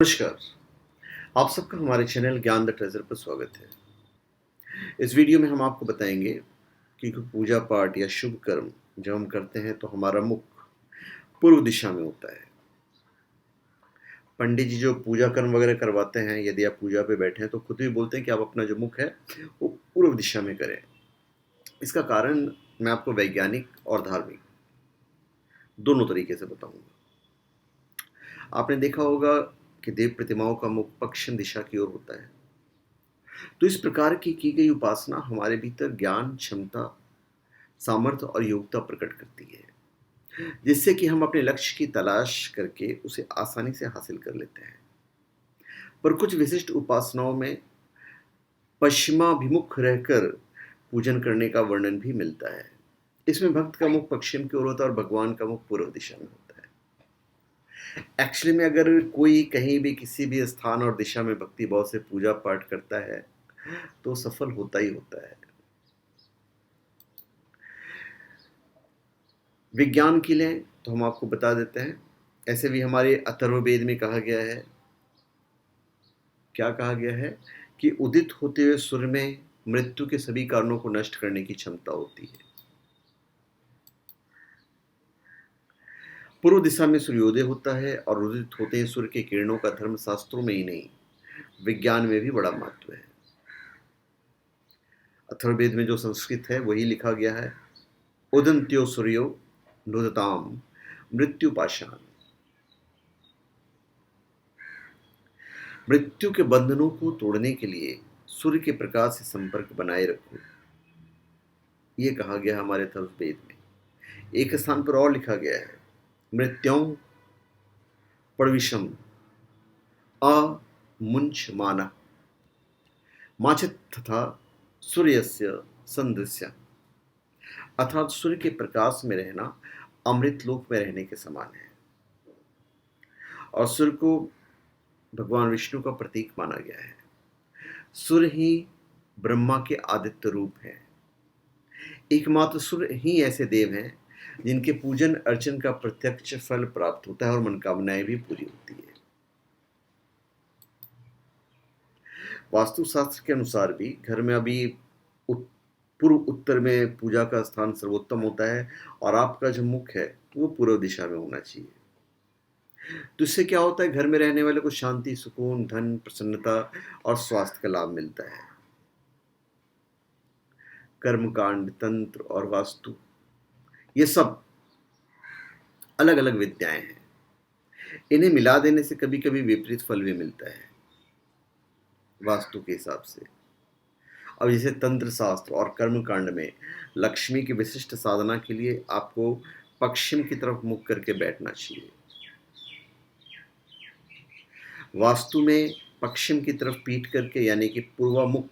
नमस्कार। आप सबका हमारे चैनल ज्ञान द ट्रेजर पर स्वागत है। इस वीडियो में हम आपको बताएंगे कि कोई पूजा पाठ या शुभ कर्म जब हम करते हैं तो हमारा मुख पूर्व दिशा में होता है। पंडित जी जो पूजा कर्म वगैरह करवाते हैं, यदि आप पूजा पे बैठे हैं तो खुद भी बोलते हैं कि आप अपना जो मुख है वो पूर्व दिशा में करें। इसका कारण मैं आपको वैज्ञानिक और धार्मिक दोनों तरीके से बताऊंगा। आपने देखा होगा कि देव प्रतिमाओं का मुख पश्चिम दिशा की ओर होता है। तो इस प्रकार की गई उपासना हमारे भीतर ज्ञान, क्षमता, सामर्थ्य और योग्यता प्रकट करती है, जिससे कि हम अपने लक्ष्य की तलाश करके उसे आसानी से हासिल कर लेते हैं। पर कुछ विशिष्ट उपासनाओं में पश्चिमाभिमुख रहकर पूजन करने का वर्णन भी मिलता है। इसमें भक्त का मुख पश्चिम की ओर होता है और भगवान का मुख पूर्व दिशा में होता है। एक्चुअली में अगर कोई कहीं भी किसी भी स्थान और दिशा में भक्ति भाव से पूजा पाठ करता है तो सफल होता ही होता है। विज्ञान के लिए तो हम आपको बता देते हैं, ऐसे भी हमारे अथर्ववेद में कहा गया है, क्या कहा गया है कि उदित होते हुए सूर्य में मृत्यु के सभी कारणों को नष्ट करने की क्षमता होती है। पूर्व दिशा में सूर्योदय होता है और उदित होते ही सूर्य के किरणों का धर्म शास्त्रों में ही नहीं, विज्ञान में भी बड़ा महत्व है। अथर्ववेद में जो संस्कृत है वही लिखा गया है, उदंत्यो सूर्यो नुदताम मृत्यु पाषाण। मृत्यु के बंधनों को तोड़ने के लिए सूर्य के प्रकाश से संपर्क बनाए रखो, ये कहा गया हमारे अथर्ववेद में। एक स्थान पर और लिखा गया है, मृत्यों प्रविशम अमुंचमानः माचित् तथा सूर्यस्य संदृश्य। अर्थात सूर्य के प्रकाश में रहना अमृत लोक में रहने के समान है। और सूर्य को भगवान विष्णु का प्रतीक माना गया है। सूर्य ही ब्रह्मा के आदित्य रूप है। एकमात्र सूर्य ही ऐसे देव हैं जिनके पूजन अर्चन का प्रत्यक्ष फल प्राप्त होता है और मनोकामनाएं भी पूरी होती है। वास्तुशास्त्र के अनुसार भी घर में अभी पूर्व उत्तर में पूजा का स्थान सर्वोत्तम होता है और आपका जो मुख है वो पूर्व दिशा में होना चाहिए। तो इससे क्या होता है, घर में रहने वाले को शांति, सुकून, धन, प्रसन्नता और स्वास्थ्य का लाभ मिलता है। कर्मकांड, तंत्र और वास्तु, ये सब अलग अलग विद्याएं हैं। इन्हें मिला देने से कभी कभी विपरीत फल भी मिलता है वास्तु के हिसाब से। अब जैसे तंत्र शास्त्र और कर्मकांड में लक्ष्मी की विशिष्ट साधना के लिए आपको पश्चिम की तरफ मुख करके बैठना चाहिए। वास्तु में पश्चिम की तरफ पीठ करके यानी कि पूर्व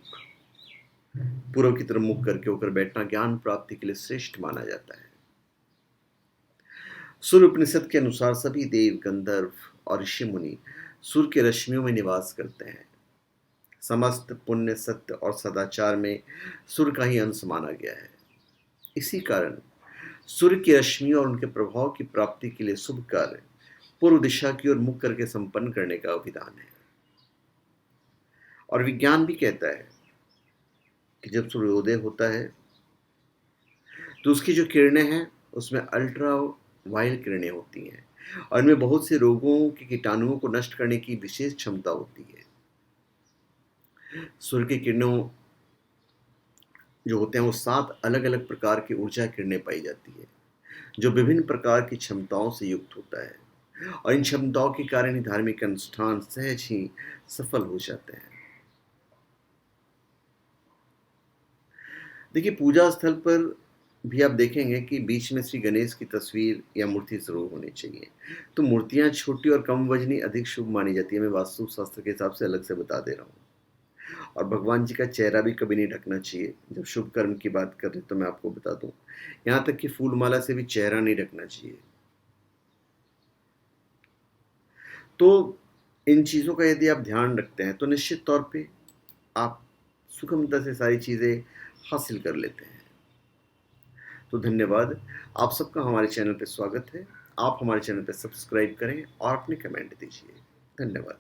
की तरफ मुख करके होकर बैठना ज्ञान प्राप्ति के लिए श्रेष्ठ माना जाता है। सूर्य उपनिषद के अनुसार सभी देव, गंधर्व और ऋषि मुनि सूर्य के रश्मियों में निवास करते हैं। समस्त पुण्य, सत्य और सदाचार में सूर्य का ही अंश माना गया है। इसी कारण सूर्य की रश्मि और उनके प्रभाव की प्राप्ति के लिए शुभ कार्य पूर्व दिशा की ओर मुख करके संपन्न करने का विधान है। और विज्ञान भी कहता है कि जब सूर्योदय होता है तो उसकी जो किरणें हैं उसमें अल्ट्रा वायलेट किरणें होती हैं और इनमें बहुत से रोगों के कीटाणुओं को नष्ट करने की विशेष क्षमता होती है। सूर्य की किरणों जो होते हैं वो 7 अलग अलग प्रकार की ऊर्जा किरणें पाई जाती है जो विभिन्न प्रकार की क्षमताओं से युक्त होता है और इन क्षमताओं के कारण ही धार्मिक अनुष्ठान सहज ही सफल हो जाते हैं। देखिए, पूजा स्थल पर भी आप देखेंगे कि बीच में श्री गणेश की तस्वीर या मूर्ति जरूर होनी चाहिए। तो मूर्तियां छोटी और कम वजनी अधिक शुभ मानी जाती है। मैं वास्तु शास्त्र के हिसाब से अलग से बता दे रहा हूँ। और भगवान जी का चेहरा भी कभी नहीं ढकना चाहिए। जब शुभ कर्म की बात करें तो मैं आपको बता दूं, यहाँ तक कि फूल माला से भी चेहरा नहीं ढकना चाहिए। तो इन चीज़ों का यदि आप ध्यान रखते हैं तो निश्चित तौर पे आप सुगमता से सारी चीज़ें हासिल कर लेते हैं। तो धन्यवाद। आप सबका हमारे चैनल पे स्वागत है। आप हमारे चैनल पे सब्सक्राइब करें और अपने कमेंट दीजिए। धन्यवाद।